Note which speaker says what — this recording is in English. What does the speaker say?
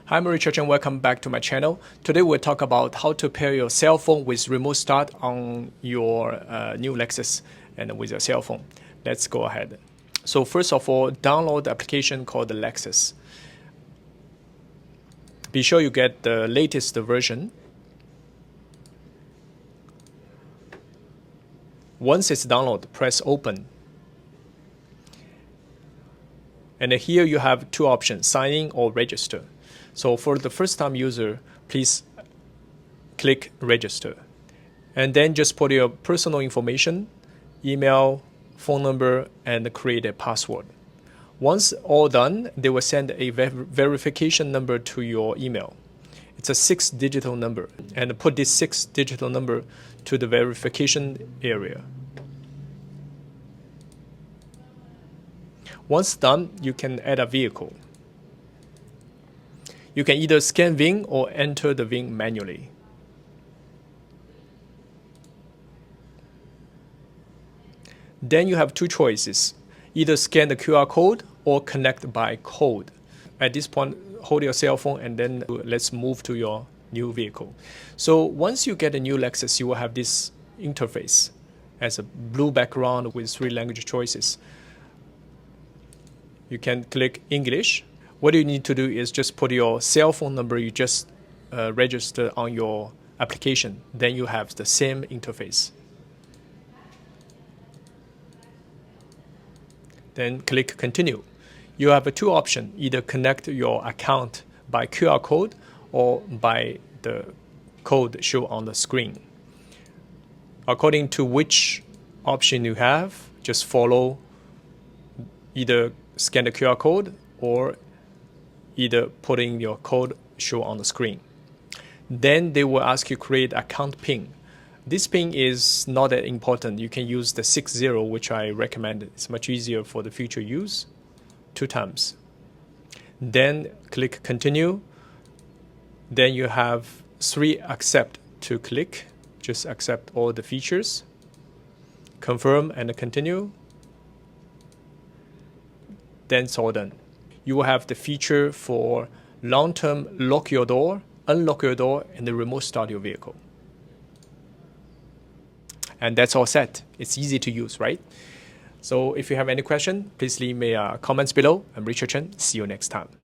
Speaker 1: Hi, I'm Richard and welcome back to my channel. Today we'll talk about how to pair your cell phone with remote start on your new Lexus and with your cell phone. Let's go ahead. So first of all, download the application called the Lexus. Be sure you get the latest version. Once it's downloaded, press open. And here you have two options, sign in or register. So for the first time user, please click register. And then just put your personal information, email, phone number, and create a password. Once all done, they will send a verification number to your email. It's a 6-digit number. And put this 6-digit number to the verification area. Once done, you can add a vehicle. You can either scan VIN or enter the VIN manually. Then you have two choices, either scan the QR code or connect by code. At this point, hold your cell phone and then let's move to your new vehicle. So once you get a new Lexus, you will have this interface as a blue background with 3 language choices. You can click English. What you need to do is just put your cell phone number you just registered on your application. Then you have the same interface. Then click Continue. You have two options, either connect your account by QR code or by the code shown on the screen. According to which option you have, just follow, either scan the QR code or either put in your code shown on the screen. Then they will ask you create account PIN. This PIN is not that important. You can use the 60, which I recommend. It's much easier for the future use, 2 times. Then click Continue. Then you have 3 accept to click. Just accept all the features. Confirm and continue. Then it's all done. You will have the feature for long-term lock your door, unlock your door, and the remote start your vehicle. And that's all set. It's easy to use, right? So if you have any question, please leave me comments below. I'm Richard Chen. See you next time.